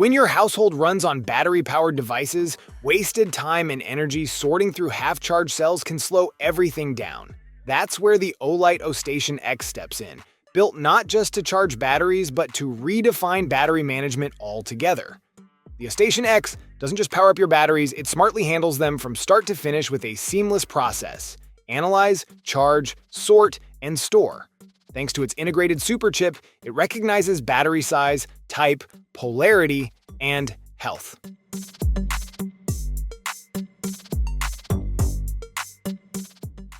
When your household runs on battery-powered devices, wasted time and energy sorting through half-charged cells can slow everything down. That's where the Olight OStation X steps in, built not just to charge batteries, but to redefine battery management altogether. The OStation X doesn't just power up your batteries, it smartly handles them from start to finish with a seamless process. Analyze, charge, sort, and store. Thanks to its integrated superchip, it recognizes battery size, type, polarity, and health.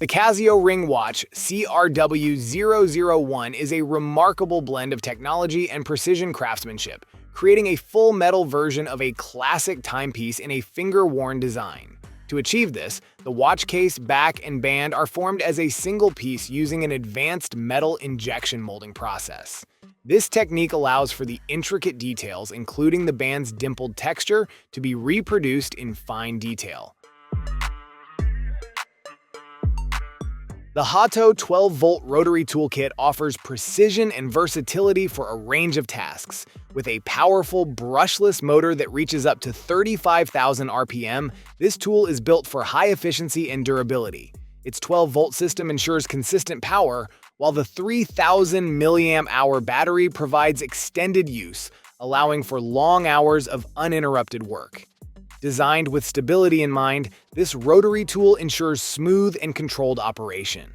The Casio Ring Watch CRW001 is a remarkable blend of technology and precision craftsmanship, creating a full metal version of a classic timepiece in a finger-worn design. To achieve this, the watch case, back, and band are formed as a single piece using an advanced metal injection molding process. This technique allows for the intricate details, including the band's dimpled texture, to be reproduced in fine detail. The Hato 12-volt rotary toolkit offers precision and versatility for a range of tasks. With a powerful, brushless motor that reaches up to 35,000 RPM, this tool is built for high efficiency and durability. Its 12-volt system ensures consistent power, while the 3,000 mAh battery provides extended use, allowing for long hours of uninterrupted work. Designed with stability in mind, this rotary tool ensures smooth and controlled operation.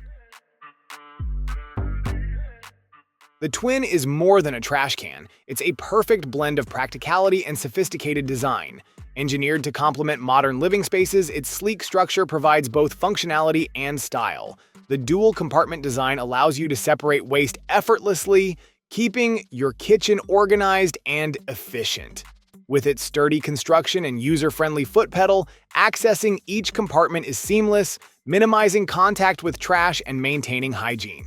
The Twin is more than a trash can. It's a perfect blend of practicality and sophisticated design. Engineered to complement modern living spaces, its sleek structure provides both functionality and style. The dual-compartment design allows you to separate waste effortlessly, keeping your kitchen organized and efficient. With its sturdy construction and user-friendly foot pedal, accessing each compartment is seamless, minimizing contact with trash and maintaining hygiene.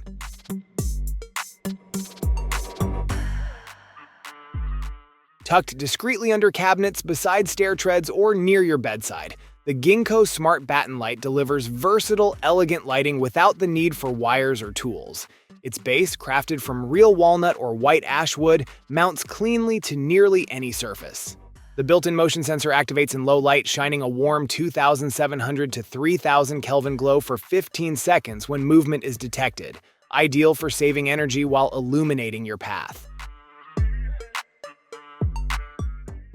Tucked discreetly under cabinets, beside stair treads, or near your bedside, the Ginkgo Smart Batten Light delivers versatile, elegant lighting without the need for wires or tools. Its base, crafted from real walnut or white ash wood, mounts cleanly to nearly any surface. The built-in motion sensor activates in low light, shining a warm 2,700 to 3,000 Kelvin glow for 15 seconds when movement is detected, ideal for saving energy while illuminating your path.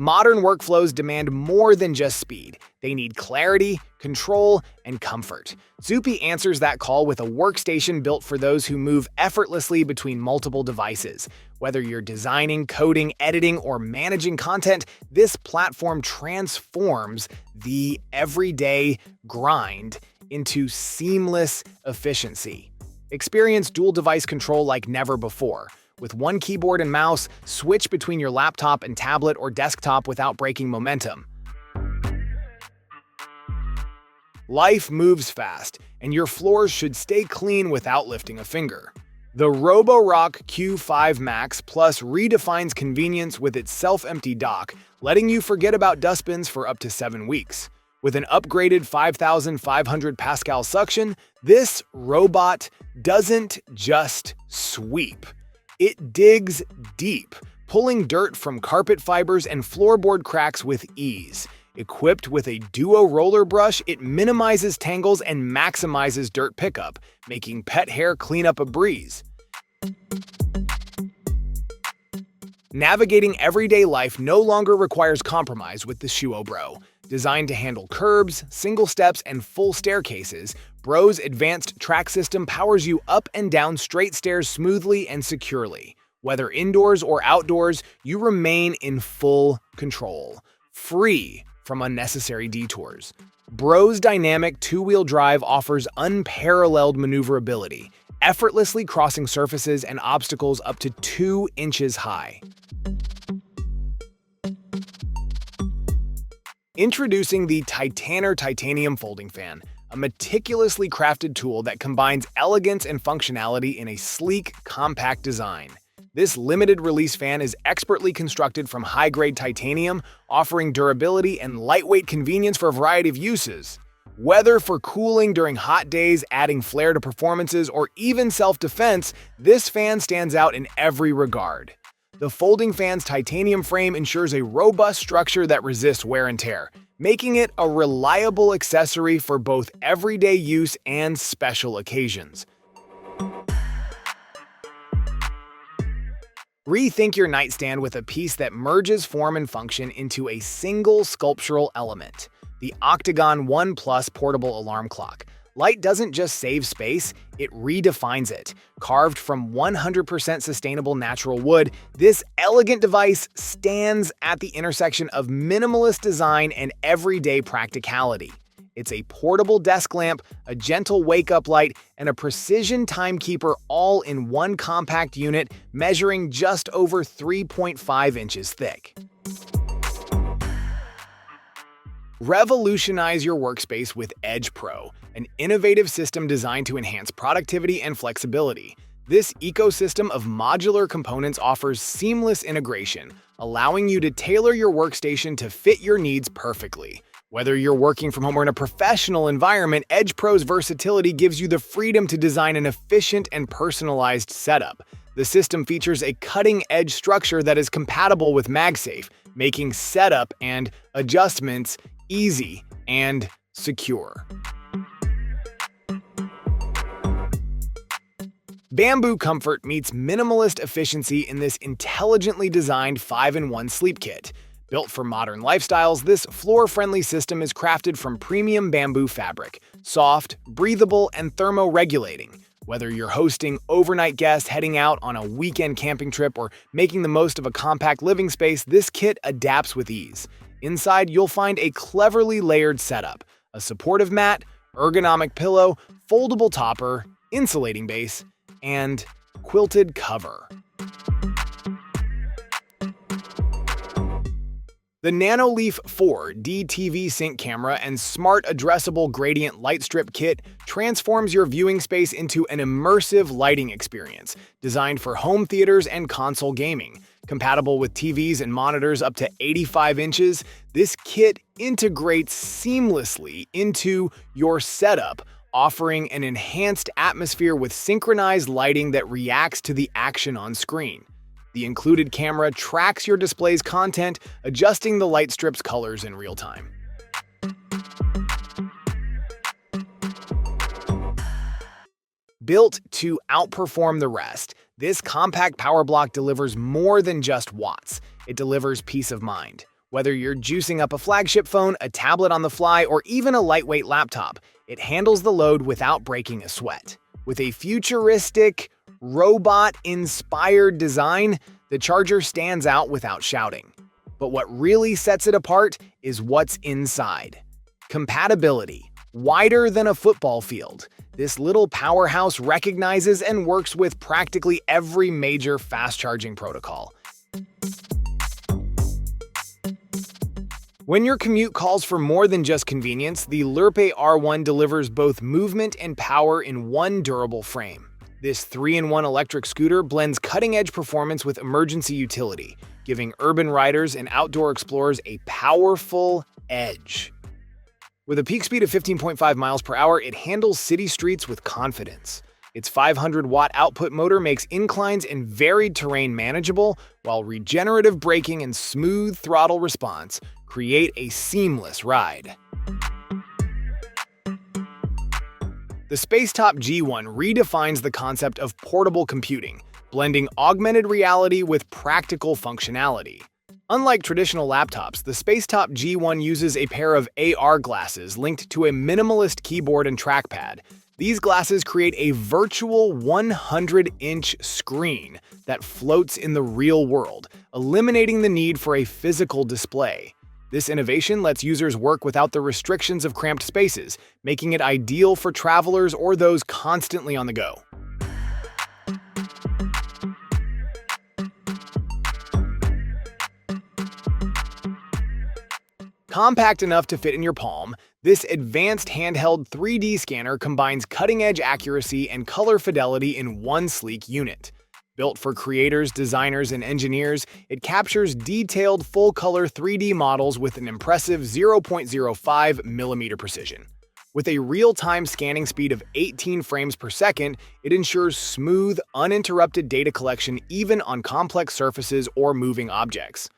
Modern workflows demand more than just speed. They need clarity, control, and comfort. Zupi answers that call with a workstation built for those who move effortlessly between multiple devices. Whether you're designing, coding, editing, or managing content, this platform transforms the everyday grind into seamless efficiency. Experience dual device control like never before. With one keyboard and mouse, switch between your laptop and tablet or desktop without breaking momentum. Life moves fast, and your floors should stay clean without lifting a finger. The Roborock Q5 Max Plus redefines convenience with its self-empty dock, letting you forget about dustbins for up to 7 weeks. With an upgraded 5,500 Pascal suction, this robot doesn't just sweep. It digs deep, pulling dirt from carpet fibers and floorboard cracks with ease. Equipped with a duo roller brush, it minimizes tangles and maximizes dirt pickup, making pet hair cleanup a breeze. Navigating everyday life no longer requires compromise with the Shuo Bro. Designed to handle curbs, single steps, and full staircases, Bro's advanced track system powers you up and down straight stairs smoothly and securely. Whether indoors or outdoors, you remain in full control, free from unnecessary detours. Bro's dynamic two-wheel drive offers unparalleled maneuverability, effortlessly crossing surfaces and obstacles up to 2 inches high. Introducing the Titaner Titanium Folding Fan, a meticulously crafted tool that combines elegance and functionality in a sleek, compact design. This limited-release fan is expertly constructed from high-grade titanium, offering durability and lightweight convenience for a variety of uses. Whether for cooling during hot days, adding flair to performances, or even self-defense, this fan stands out in every regard. The folding fan's titanium frame ensures a robust structure that resists wear and tear, making it a reliable accessory for both everyday use and special occasions. Rethink your nightstand with a piece that merges form and function into a single sculptural element: the Octagon One Plus portable alarm clock. Light doesn't just save space, it redefines it. Carved from 100% sustainable natural wood, this elegant device stands at the intersection of minimalist design and everyday practicality. It's a portable desk lamp, a gentle wake-up light, and a precision timekeeper all in one compact unit measuring just over 3.5 inches thick. Revolutionize your workspace with Edge Pro, an innovative system designed to enhance productivity and flexibility. This ecosystem of modular components offers seamless integration, allowing you to tailor your workstation to fit your needs perfectly. Whether you're working from home or in a professional environment, Edge Pro's versatility gives you the freedom to design an efficient and personalized setup. The system features a cutting-edge structure that is compatible with MagSafe, making setup and adjustments easy and secure. Bamboo comfort meets minimalist efficiency in this intelligently designed 5-in-1 sleep kit. Built for modern lifestyles, this floor-friendly system is crafted from premium bamboo fabric, soft, breathable, and thermoregulating. Whether you're hosting overnight guests, heading out on a weekend camping trip, or making the most of a compact living space, this kit adapts with ease. Inside, you'll find a cleverly layered setup: a supportive mat, ergonomic pillow, foldable topper, insulating base, and quilted cover. The NanoLeaf 4 DTV Sync camera and smart addressable gradient light strip kit transforms your viewing space into an immersive lighting experience designed for home theaters and console gaming. Compatible with TVs and monitors up to 85 inches, this kit integrates seamlessly into your setup, offering an enhanced atmosphere with synchronized lighting that reacts to the action on screen. The included camera tracks your display's content, adjusting the light strip's colors in real time. Built to outperform the rest, this compact power block delivers more than just watts. It delivers peace of mind. Whether you're juicing up a flagship phone, a tablet on the fly, or even a lightweight laptop, it handles the load without breaking a sweat. With a futuristic, robot-inspired design, the charger stands out without shouting. But what really sets it apart is what's inside. Compatibility. Wider than a football field, this little powerhouse recognizes and works with practically every major fast-charging protocol. When your commute calls for more than just convenience, the Lurpe R1 delivers both movement and power in one durable frame. This 3-in-1 electric scooter blends cutting-edge performance with emergency utility, giving urban riders and outdoor explorers a powerful edge. With a peak speed of 15.5 miles per hour, it handles city streets with confidence. Its 500-watt output motor makes inclines and varied terrain manageable, while regenerative braking and smooth throttle response create a seamless ride. The Spacetop G1 redefines the concept of portable computing, blending augmented reality with practical functionality. Unlike traditional laptops, the Spacetop G1 uses a pair of AR glasses linked to a minimalist keyboard and trackpad. These glasses create a virtual 100-inch screen that floats in the real world, eliminating the need for a physical display. This innovation lets users work without the restrictions of cramped spaces, making it ideal for travelers or those constantly on the go. Compact enough to fit in your palm, this advanced handheld 3D scanner combines cutting-edge accuracy and color fidelity in one sleek unit. Built for creators, designers, and engineers, it captures detailed full-color 3D models with an impressive 0.05mm precision. With a real-time scanning speed of 18 frames per second, it ensures smooth, uninterrupted data collection even on complex surfaces or moving objects.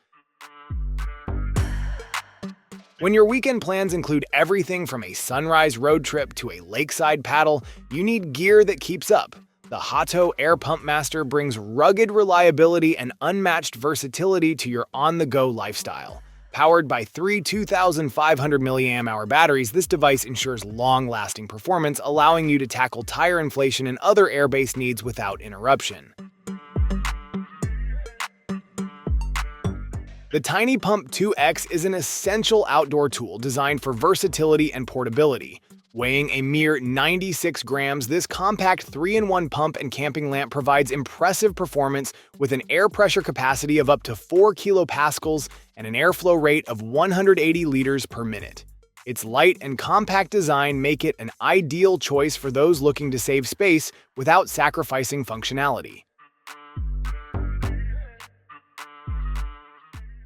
When your weekend plans include everything from a sunrise road trip to a lakeside paddle, you need gear that keeps up. The Hato Air Pump Master brings rugged reliability and unmatched versatility to your on-the-go lifestyle. Powered by three 2,500 mAh batteries, this device ensures long-lasting performance, allowing you to tackle tire inflation and other air-based needs without interruption. The Tiny Pump 2X is an essential outdoor tool designed for versatility and portability. Weighing a mere 96 grams, this compact 3-in-1 pump and camping lamp provides impressive performance with an air pressure capacity of up to 4 kilopascals and an airflow rate of 180 liters per minute. Its light and compact design make it an ideal choice for those looking to save space without sacrificing functionality.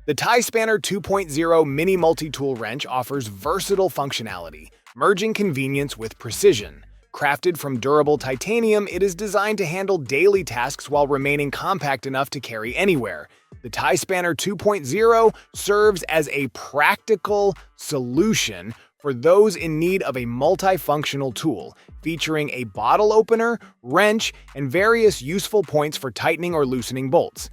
The Tie Spanner 2.0 Mini Multi-Tool Wrench offers versatile functionality, merging convenience with precision. Crafted from durable titanium, it is designed to handle daily tasks while remaining compact enough to carry anywhere. The Tie Spanner 2.0 serves as a practical solution for those in need of a multifunctional tool, featuring a bottle opener, wrench, and various useful points for tightening or loosening bolts.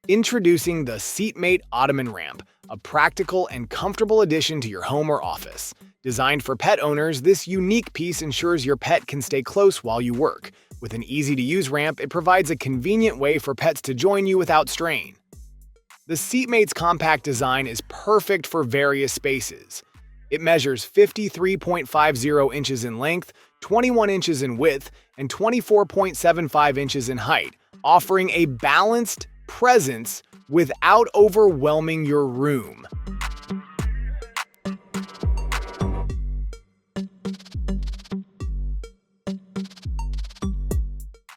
Introducing the Seatmate Ottoman Ramp, a practical and comfortable addition to your home or office. Designed for pet owners, this unique piece ensures your pet can stay close while you work. With an easy-to-use ramp, it provides a convenient way for pets to join you without strain. The Seatmate's compact design is perfect for various spaces. It measures 53.50 inches in length, 21 inches in width, and 24.75 inches in height, offering a balanced presence without overwhelming your room.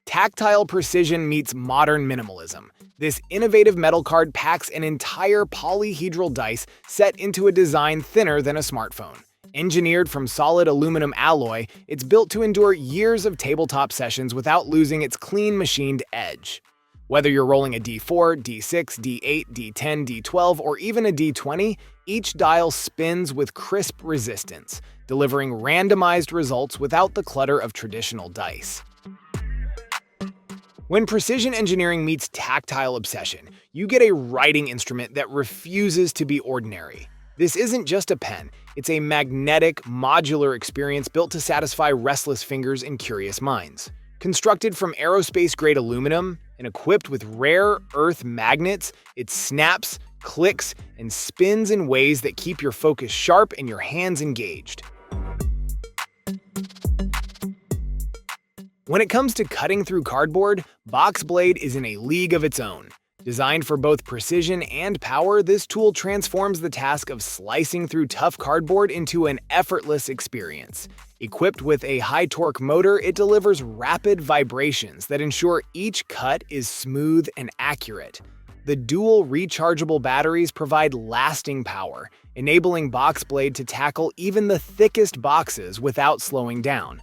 Tactile precision meets modern minimalism. This innovative metal card packs an entire polyhedral dice set into a design thinner than a smartphone. Engineered from solid aluminum alloy, it's built to endure years of tabletop sessions without losing its clean machined edge. Whether you're rolling a D4, D6, D8, D10, D12, or even a D20, each dial spins with crisp resistance, delivering randomized results without the clutter of traditional dice. When precision engineering meets tactile obsession, you get a writing instrument that refuses to be ordinary. This isn't just a pen, it's a magnetic, modular experience built to satisfy restless fingers and curious minds. Constructed from aerospace-grade aluminum and equipped with rare earth magnets, it snaps, clicks, and spins in ways that keep your focus sharp and your hands engaged. When it comes to cutting through cardboard, Boxblade is in a league of its own. Designed for both precision and power, this tool transforms the task of slicing through tough cardboard into an effortless experience. Equipped with a high-torque motor, it delivers rapid vibrations that ensure each cut is smooth and accurate. The dual rechargeable batteries provide lasting power, enabling Boxblade to tackle even the thickest boxes without slowing down.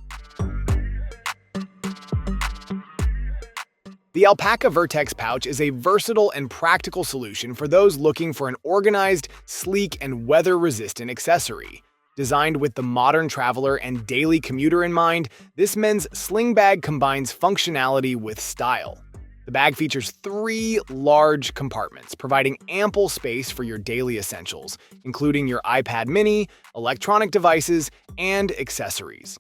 The Alpaca Vertex pouch is a versatile and practical solution for those looking for an organized, sleek, and weather-resistant accessory. Designed with the modern traveler and daily commuter in mind, this men's sling bag combines functionality with style. The bag features 3 large compartments, providing ample space for your daily essentials, including your iPad mini, electronic devices, and accessories.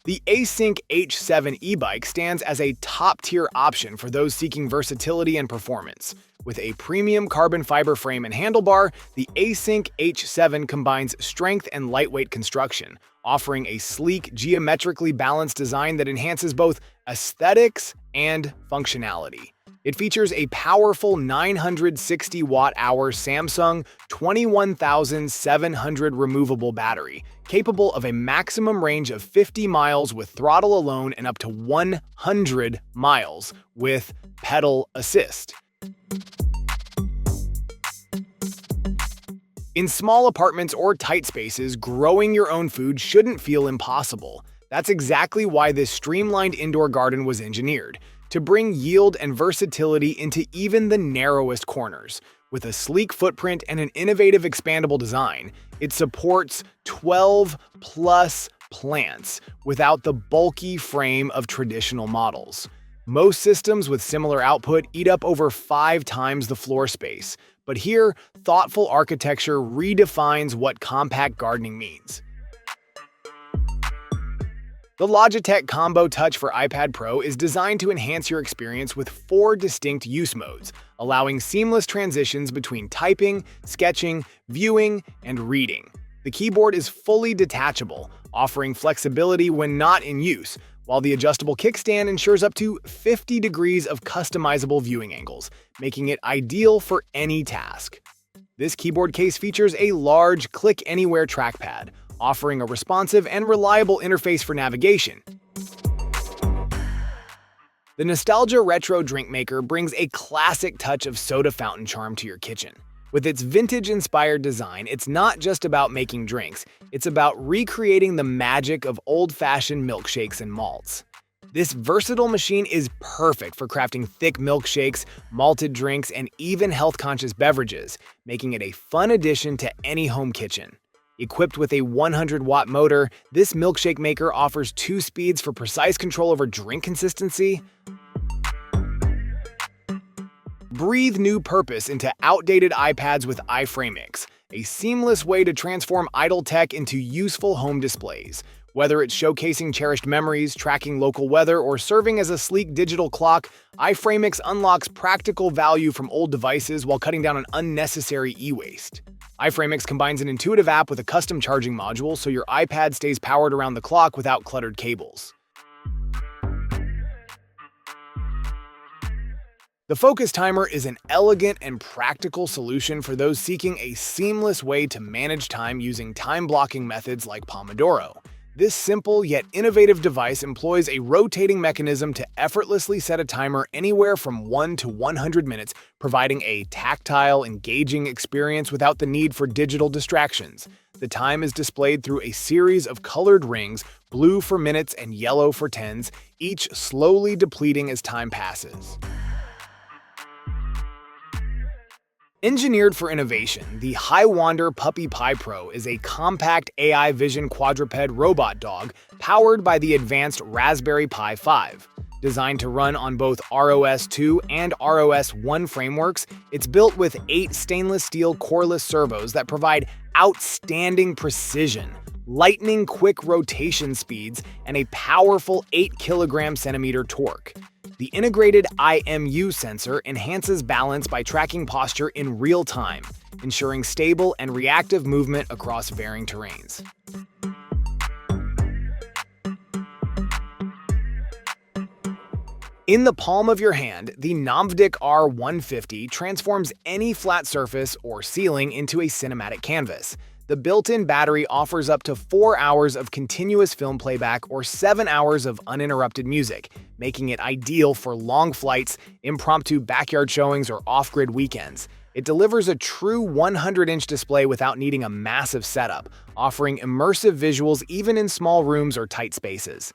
The Async H7 e-bike stands as a top-tier option for those seeking versatility and performance. With a premium carbon fiber frame and handlebar, the Async H7 combines strength and lightweight construction, offering a sleek, geometrically balanced design that enhances both aesthetics and functionality. It features a powerful 960 watt-hour Samsung 21700 removable battery, capable of a maximum range of 50 miles with throttle alone and up to 100 miles with pedal assist. In small apartments or tight spaces, growing your own food shouldn't feel impossible. That's exactly why this streamlined indoor garden was engineered, to bring yield and versatility into even the narrowest corners. With a sleek footprint and an innovative expandable design, it supports 12+ plants without the bulky frame of traditional models. Most systems with similar output eat up over 5 times the floor space, but here, thoughtful architecture redefines what compact gardening means. The Logitech Combo Touch for iPad Pro is designed to enhance your experience with 4 distinct use modes, allowing seamless transitions between typing, sketching, viewing, and reading. The keyboard is fully detachable, offering flexibility when not in use, while the adjustable kickstand ensures up to 50 degrees of customizable viewing angles, making it ideal for any task. This keyboard case features a large click-anywhere trackpad, offering a responsive and reliable interface for navigation. The Nostalgia Retro Drink Maker brings a classic touch of soda fountain charm to your kitchen. With its vintage-inspired design, it's not just about making drinks, it's about recreating the magic of old-fashioned milkshakes and malts. This versatile machine is perfect for crafting thick milkshakes, malted drinks, and even health-conscious beverages, making it a fun addition to any home kitchen. Equipped with a 100-watt motor, this milkshake maker offers 2 speeds for precise control over drink consistency. Breathe new purpose into outdated iPads with iFrameX, a seamless way to transform idle tech into useful home displays. Whether it's showcasing cherished memories, tracking local weather, or serving as a sleek digital clock, iFrameX unlocks practical value from old devices while cutting down on unnecessary e-waste. iFrameX combines an intuitive app with a custom charging module so your iPad stays powered around the clock without cluttered cables. The Focus Timer is an elegant and practical solution for those seeking a seamless way to manage time using time-blocking methods like Pomodoro. This simple yet innovative device employs a rotating mechanism to effortlessly set a timer anywhere from 1 to 100 minutes, providing a tactile, engaging experience without the need for digital distractions. The time is displayed through a series of colored rings, blue for minutes and yellow for tens, each slowly depleting as time passes. Engineered for innovation, the Highwander Puppy Pie Pro is a compact AI vision quadruped robot dog powered by the advanced Raspberry Pi 5. Designed to run on both ROS 2 and ROS 1 frameworks, it's built with 8 stainless steel coreless servos that provide outstanding precision, lightning-quick rotation speeds, and a powerful 8 kg/cm torque. The integrated IMU sensor enhances balance by tracking posture in real time, ensuring stable and reactive movement across varying terrains. In the palm of your hand, the Nomvdic R150 transforms any flat surface or ceiling into a cinematic canvas. The built-in battery offers up to 4 hours of continuous film playback or 7 hours of uninterrupted music, making it ideal for long flights, impromptu backyard showings, or off-grid weekends. It delivers a true 100-inch display without needing a massive setup, offering immersive visuals even in small rooms or tight spaces.